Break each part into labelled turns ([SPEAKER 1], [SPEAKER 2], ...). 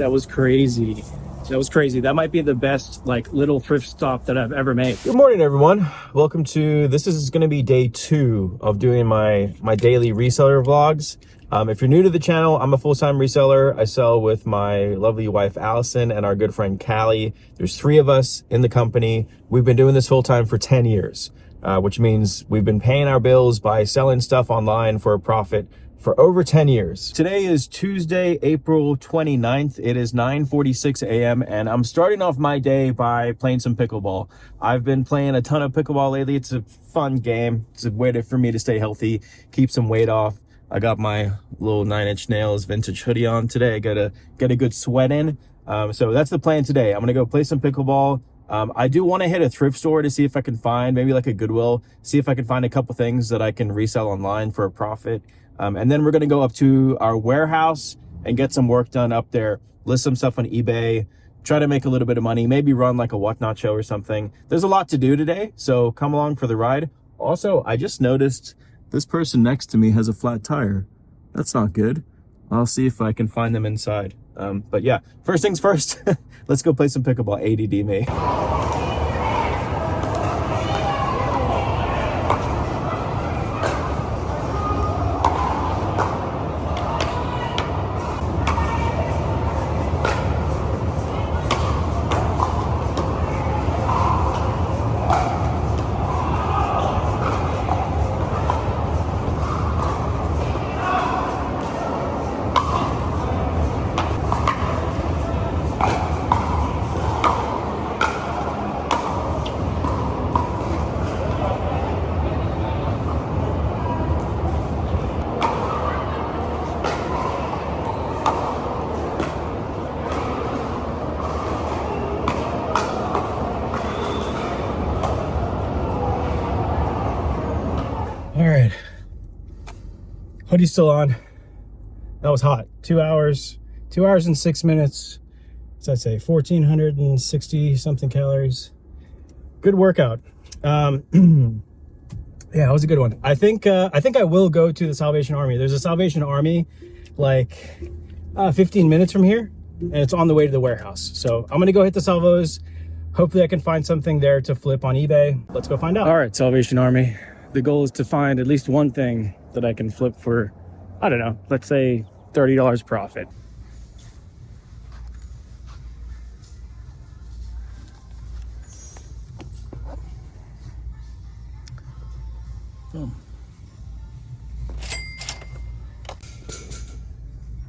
[SPEAKER 1] That was crazy. That was crazy. That might be the best like little thrift stop that I've ever made.
[SPEAKER 2] Good morning, everyone. Welcome to, this is going to be day 2 of doing my daily reseller vlogs. If you're new to the channel, I'm a full-time reseller. I sell with my lovely wife, Allison, and our good friend, Callie. There's 3 of us in the company. We've been doing this full-time for 10 years, which means we've been paying our bills by selling stuff online for a profit for over 10 years. Today is Tuesday, April 29th. It is 9:46 a.m. and I'm starting off my day by playing some pickleball. I've been playing a ton of pickleball lately. It's a fun game. It's a way for me to stay healthy, keep some weight off. I got my little 9-inch nails vintage hoodie on today. I gotta get a good sweat in. So that's the plan today. I'm gonna go play some pickleball. I do want to hit a thrift store to see if I can find maybe like a Goodwill, see if I can find a couple things that I can resell online for a profit. And then we're going to go up to our warehouse and get some work done up there, list some stuff on eBay, try to make a little bit of money, maybe run like a whatnot show or something. There's a lot to do today, so come along for the ride. Also, I just noticed this person next to me has a flat tire. That's not good. I'll see if I can find them inside. But yeah, first things first, let's go play some pickleball. ADD me. All right, hoodie's still on. That was hot. 2 hours and 6 minutes. What's that say? 1,460 something calories. Good workout. Yeah, it was a good one. I think I will go to the Salvation Army. There's a Salvation Army like 15 minutes from here, and it's on the way to the warehouse. So I'm gonna go hit the Salvos. Hopefully I can find something there to flip on eBay. Let's go find out. All right, Salvation Army. The goal is to find at least one thing that I can flip for, I don't know, let's say $30 profit. Boom.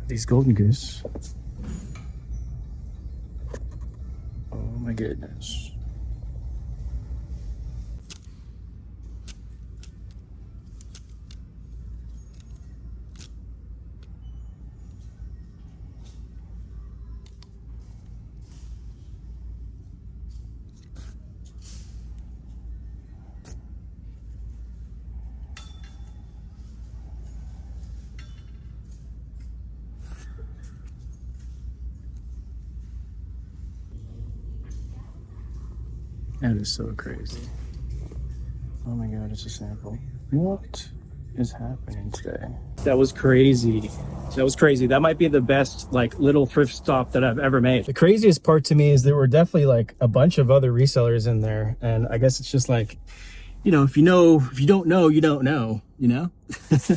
[SPEAKER 2] These golden goose. Oh my goodness. That is so crazy. Oh my God, it's a sample. What is happening today? That was crazy. That was crazy. That might be the best like little thrift stop that I've ever made. The craziest part to me is there were definitely like a bunch of other resellers in there. And I guess it's just like, you know, if you don't know, you don't know, you know?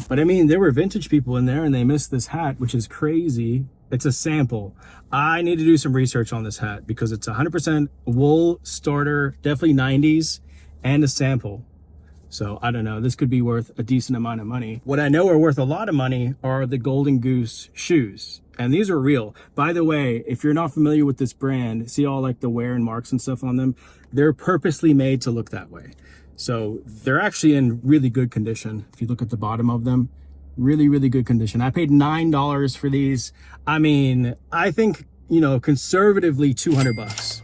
[SPEAKER 2] But I mean, there were vintage people in there and they missed this hat, which is crazy. It's a sample. I need to do some research on this hat because it's 100% wool starter, definitely 90s, and a sample. So I don't know, this could be worth a decent amount of money. What I know are worth a lot of money are the Golden Goose shoes. And these are real. By the way, if you're not familiar with this brand, see all like the wear and marks and stuff on them? They're purposely made to look that way. So they're actually in really good condition. If you look at the bottom of them, really, really good condition. I paid $9 for these. I mean, I think, you know, conservatively 200 bucks,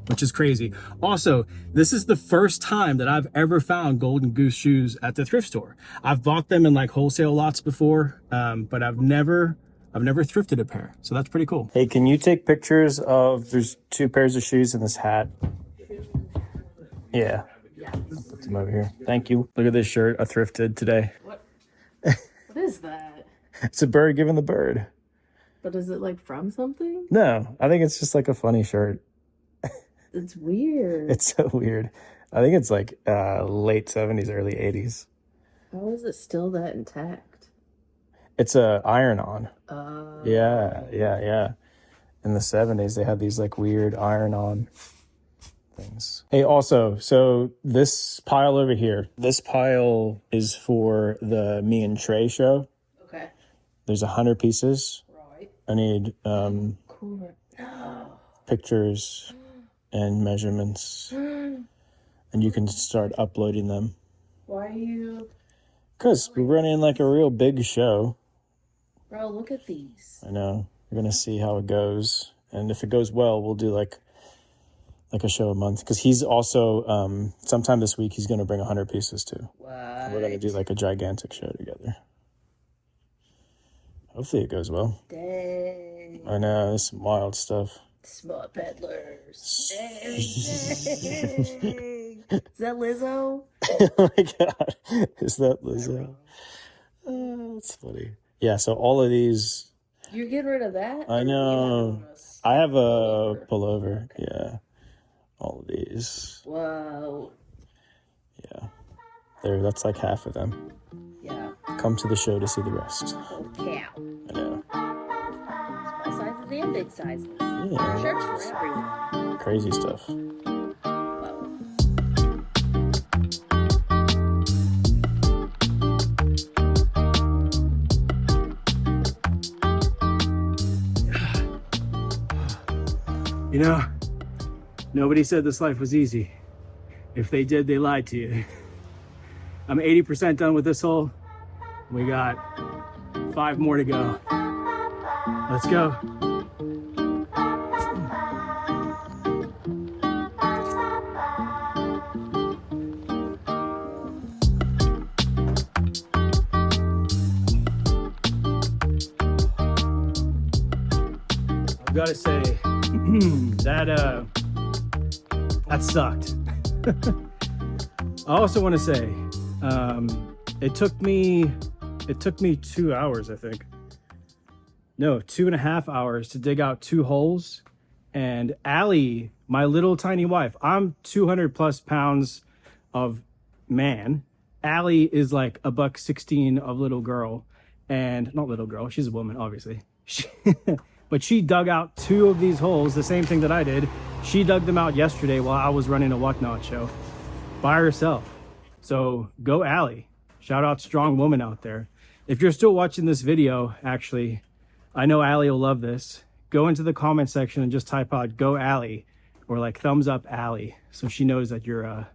[SPEAKER 2] which is crazy. Also, this is the first time that I've ever found Golden Goose shoes at the thrift store. I've bought them in like wholesale lots before, but I've never thrifted a pair. So that's pretty cool. Hey, can you take pictures of, there's 2 pairs of shoes in this hat? Yeah. I'll put them over here. Thank you. Look at this shirt I thrifted today.
[SPEAKER 3] What is that?
[SPEAKER 2] It's a bird giving the bird.
[SPEAKER 3] But is it like from something?
[SPEAKER 2] No, I think it's just like a funny shirt.
[SPEAKER 3] It's weird.
[SPEAKER 2] It's so weird. I think it's like late 70s, early 80s.
[SPEAKER 3] How is it still that intact?
[SPEAKER 2] It's a iron-on.
[SPEAKER 3] Oh.
[SPEAKER 2] Yeah. In the 70s, they had these like weird iron-on things. Hey, also, so this pile over here, this pile is for the Me and Trey show.
[SPEAKER 3] Okay.
[SPEAKER 2] There's 100 pieces.
[SPEAKER 3] Right.
[SPEAKER 2] I need
[SPEAKER 3] Cool. No.
[SPEAKER 2] pictures and measurements, and you can start uploading them.
[SPEAKER 3] Why are you?
[SPEAKER 2] Because we're running like a real big show.
[SPEAKER 3] Bro, look at these.
[SPEAKER 2] I know. We're gonna see how it goes, and if it goes well, we'll do like a show a month. Because he's also sometime this week he's gonna bring 100 pieces too.
[SPEAKER 3] What?
[SPEAKER 2] And we're gonna do like a gigantic show together. Hopefully it goes well.
[SPEAKER 3] Dang.
[SPEAKER 2] I know, there's some wild stuff.
[SPEAKER 3] Small peddlers. Dang. Is that Lizzo?
[SPEAKER 2] Oh my god, is that Lizzo? That's funny. Yeah, so all of these.
[SPEAKER 3] You're getting rid of that?
[SPEAKER 2] I know. I have a pullover. Okay. Yeah, all of these.
[SPEAKER 3] Whoa.
[SPEAKER 2] Yeah, that's like half of them.
[SPEAKER 3] Yeah.
[SPEAKER 2] Come to the show to see the rest.
[SPEAKER 3] Oh, cow.
[SPEAKER 2] I know.
[SPEAKER 3] Small sizes and big sizes.
[SPEAKER 2] Yeah.
[SPEAKER 3] Shirts for everyone.
[SPEAKER 2] Crazy stuff.
[SPEAKER 3] Whoa.
[SPEAKER 1] You know, nobody said this life was easy. If they did, they lied to you. I'm 80% done with this hole. We got 5 more to go. Let's go. I've got to say that sucked. I also want to say it took me 2 hours, I think. No, 2.5 hours to dig out 2 holes. And Allie, my little tiny wife, I'm 200 plus pounds of man. Allie is like $116 of little girl, and not little girl, she's a woman, obviously. But she dug out 2 of these holes, the same thing that I did. She dug them out yesterday while I was running a Whatnot show by herself. So go Allie. Shout out strong woman out there. If you're still watching this video, actually, I know Allie will love this. Go into the comment section and just type out "Go Allie" or like thumbs up Allie, so she knows that you're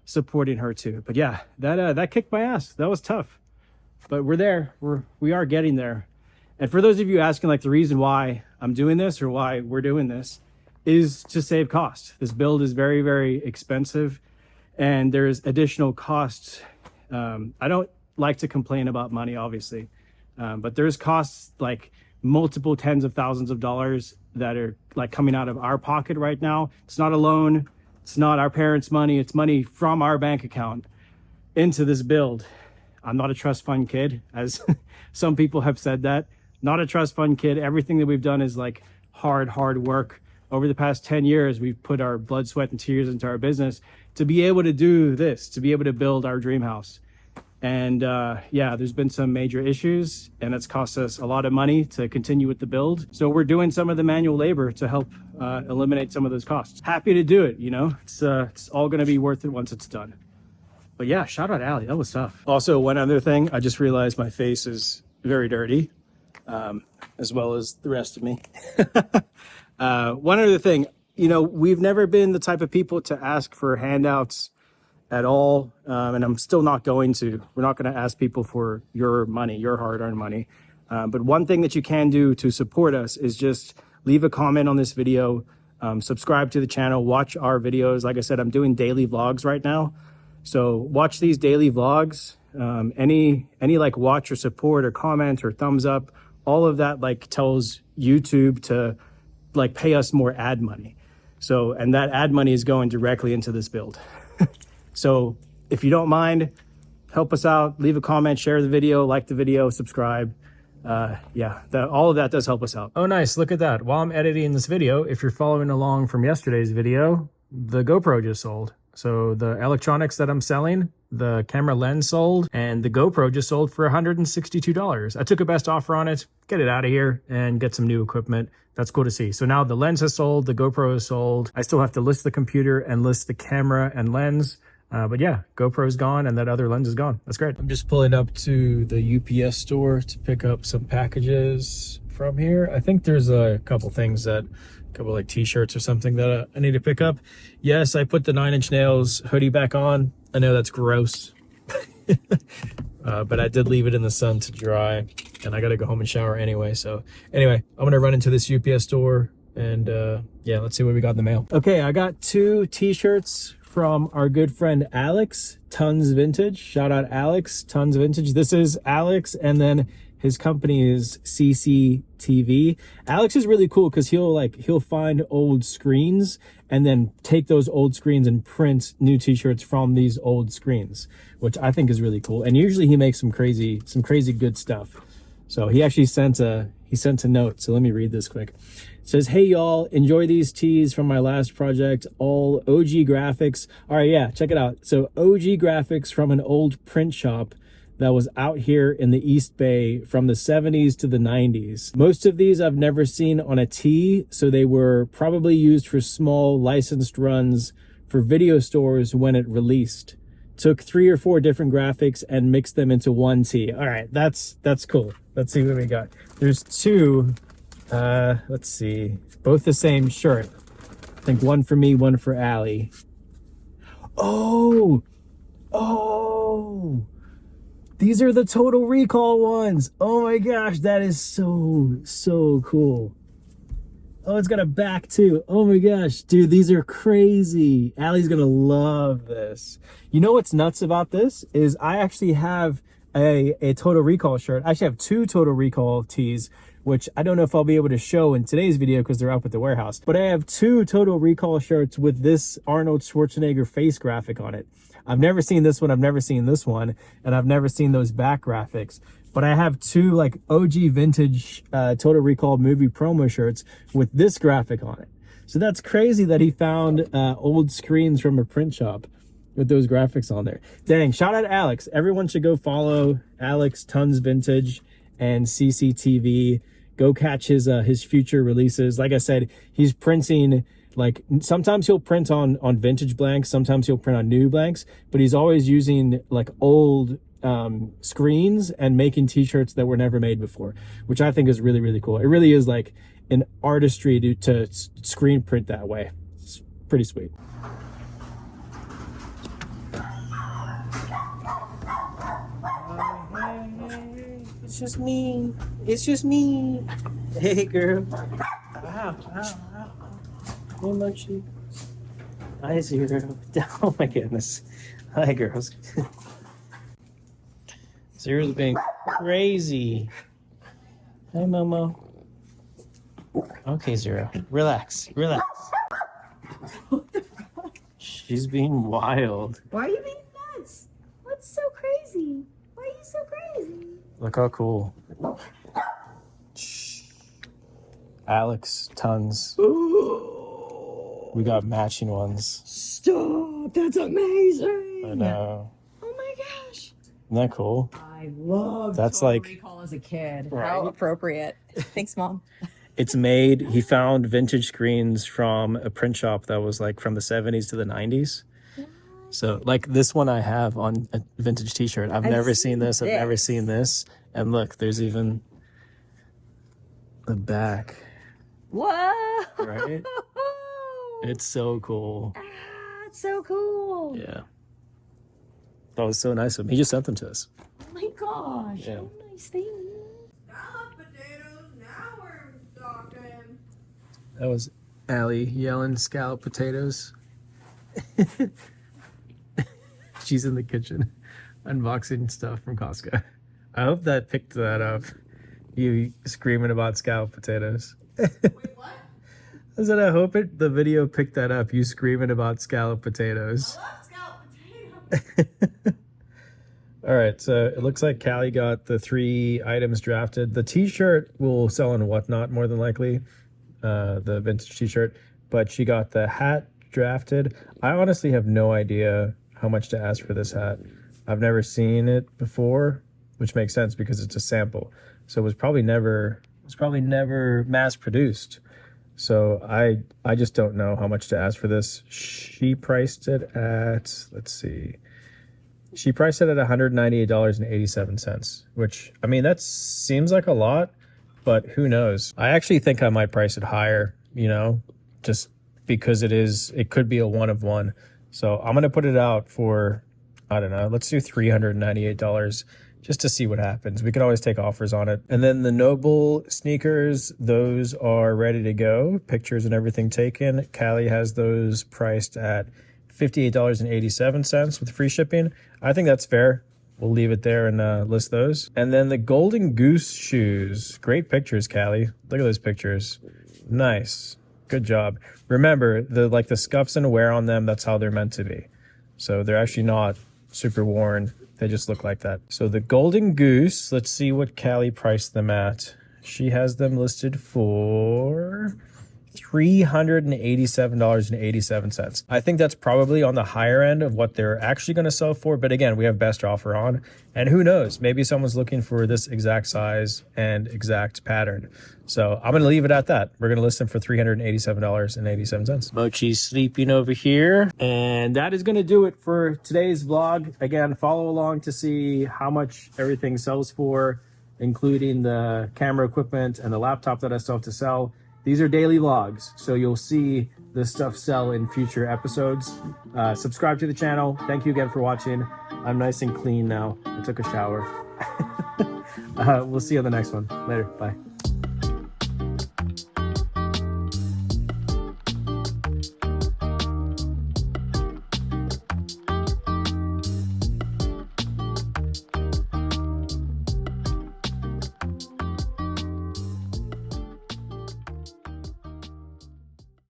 [SPEAKER 1] supporting her too. But yeah, that kicked my ass. That was tough, but we're there. We are getting there. And for those of you asking, like, the reason why I'm doing this or why we're doing this is to save costs. This build is very, very expensive, and there's additional costs. I don't like to complain about money, obviously, but there's costs like multiple tens of thousands of dollars that are like coming out of our pocket right now. It's not a loan. It's not our parents' money. It's money from our bank account into this build. I'm not a trust fund kid, as some people have said that. Not a trust fund kid. Everything that we've done is like hard work. Over the past 10 years, we've put our blood, sweat, and tears into our business to be able to do this, to be able to build our dream house. And yeah, there's been some major issues, and it's cost us a lot of money to continue with the build. So we're doing some of the manual labor to help eliminate some of those costs. Happy to do it, you know? It's all gonna be worth it once it's done. But yeah, shout out Allie, that was tough. Also, one other thing, I just realized my face is very dirty, as well as the rest of me. One other thing, you know, we've never been the type of people to ask for handouts at all, and I'm still not going to. We're not going to ask people for your money, your hard-earned money. But one thing that you can do to support us is just leave a comment on this video, subscribe to the channel, watch our videos. Like I said, I'm doing daily vlogs right now, so watch these daily vlogs. Any like watch or support or comment or thumbs up, all of that like tells YouTube to like pay us more ad money. So, and that ad money is going directly into this build. So if you don't mind, help us out, leave a comment, share the video, like the video, subscribe.
[SPEAKER 2] yeah, all of that does help us out. Oh, nice. Look at that. While I'm editing this video, if you're following along from yesterday's video, the GoPro just sold. So the electronics that I'm selling, the camera lens sold, and the GoPro just sold for $162. I took a best offer on it, get it out of here, and get some new equipment. That's cool to see. So now the lens has sold, the GoPro is sold. I still have to list the computer and list the camera and lens. But yeah, GoPro's gone and that other lens is gone. That's great. I'm just pulling up to the UPS store to pick up some packages from here. I think there's a couple things a couple like t-shirts or something that I need to pick up. Yes, I put the 9 Inch Nails hoodie back on. I know that's gross. But I did leave it in the sun to dry and I got to go home and shower anyway. So anyway, I'm going to run into this UPS store and yeah, let's see what we got in the mail. Okay, I got 2 t-shirts from our good friend Alex, Tons Vintage. Shout out Alex, Tons Vintage. This is Alex, and then his company is CCTV. Alex is really cool because he'll find old screens and then take those old screens and print new t-shirts from these old screens, which I think is really cool. And usually he makes some crazy good stuff. So he actually sent a note. So let me read this quick. It says, hey y'all, enjoy these tees from my last project, all OG graphics. All right, yeah, check it out. So OG graphics from an old print shop that was out here in the East Bay from the 70s to the 90s. Most of these I've never seen on a tee, so they were probably used for small licensed runs for video stores when it released. Took 3 or 4 different graphics and mixed them into one tee. All right, that's cool. Let's see what we got. There's 2. Let's see, both the same shirt. I think one for me, one for Allie. Oh, these are the Total Recall ones. Oh my gosh, that is so cool. Oh, it's got a back too. Oh my gosh, dude, these are crazy. Allie's gonna love this. You know what's nuts about this is I actually have a Total Recall shirt. I actually have 2 Total Recall tees, which I don't know if I'll be able to show in today's video because they're up at the warehouse. But I have 2 Total Recall shirts with this Arnold Schwarzenegger face graphic on it. I've never seen this one, I've never seen this one, and I've never seen those back graphics. But I have 2 like OG vintage Total Recall movie promo shirts with this graphic on it. So that's crazy that he found old screens from a print shop with those graphics on there. Dang, shout out Alex. Everyone should go follow Alex, Tons Vintage, and CCTV. Go catch his future releases. Like I said, he's printing, like sometimes he'll print on vintage blanks, sometimes he'll print on new blanks, but he's always using like old screens and making t-shirts that were never made before, which I think is really cool. It really is like an artistry to screen print that way. It's pretty sweet. It's just me. It's just me. Hey, girl. Ow. Hey, Munchie. Hi, Zero. Oh, my goodness. Hi, girls. Zero's being crazy. Hi, Momo. Okay, Zero. Relax.
[SPEAKER 3] What the fuck?
[SPEAKER 2] She's being wild.
[SPEAKER 3] Why are you being nuts? What's so crazy? Why are you so crazy?
[SPEAKER 2] Look how cool. Alex, Tons.
[SPEAKER 3] Ooh.
[SPEAKER 2] We got matching ones.
[SPEAKER 3] Stop! That's amazing!
[SPEAKER 2] I know.
[SPEAKER 3] Oh my gosh!
[SPEAKER 2] Isn't that cool?
[SPEAKER 3] I love
[SPEAKER 2] That's
[SPEAKER 3] Total
[SPEAKER 2] like
[SPEAKER 3] Recall as a kid.
[SPEAKER 2] Right?
[SPEAKER 4] How appropriate. Thanks, Mom.
[SPEAKER 2] It's made, he found vintage screens from a print shop that was like from the 70s to the 90s. So like this one I have on a vintage t-shirt. I've never seen this. I've never seen this. And look, there's even the back.
[SPEAKER 3] Whoa!
[SPEAKER 2] Right? It's so cool.
[SPEAKER 3] Ah, it's so cool.
[SPEAKER 2] Yeah. That was so nice of him. He just sent them to us.
[SPEAKER 3] Oh my gosh.
[SPEAKER 2] Yeah.
[SPEAKER 3] Oh, nice thing.
[SPEAKER 5] Scallop potatoes, now we're talking.
[SPEAKER 2] That was Allie yelling scallop potatoes. She's in the kitchen unboxing stuff from Costco. I hope that picked that up. You screaming about scallop potatoes.
[SPEAKER 5] Wait, what?
[SPEAKER 2] I said I hope the video picked that up. You screaming about scallop potatoes.
[SPEAKER 5] I love scallop potatoes.
[SPEAKER 2] All right, so it looks like Callie got the 3 items drafted. The t-shirt will sell on Whatnot more than likely, the vintage t-shirt, but she got the hat drafted. I honestly have no idea how much to ask for this hat. I've never seen it before, which makes sense because it's a sample. So it was probably never mass produced. So I just don't know how much to ask for this. She priced it at, let's see. She priced it at $198.87, which, I mean, that seems like a lot, but who knows? I actually think I might price it higher, you know, just because it could be a one of one. So I'm going to put it out for, I don't know, let's do $398 just to see what happens. We can always take offers on it. And then the Noble sneakers, those are ready to go. Pictures and everything taken. Callie has those priced at $58.87 with free shipping. I think that's fair. We'll leave it there and list those. And then the Golden Goose shoes. Great pictures, Callie. Look at those pictures. Nice. Good job. Remember, the scuffs and wear on them, that's how they're meant to be. So they're actually not super worn. They just look like that. So the Golden Goose, let's see what Callie priced them at. She has them listed for $387.87. I think that's probably on the higher end of what they're actually going to sell for. But again, we have best offer on. And who knows? Maybe someone's looking for this exact size and exact pattern. So I'm going to leave it at that. We're going to list them for $387.87. Mochi's sleeping over here. And that is going to do it for today's vlog. Again, follow along to see how much everything sells for, including the camera equipment and the laptop that I still have to sell. These are daily vlogs, so you'll see this stuff sell in future episodes. Subscribe to the channel. Thank you again for watching. I'm nice and clean now. I took a shower. We'll see you on the next one. Later. Bye.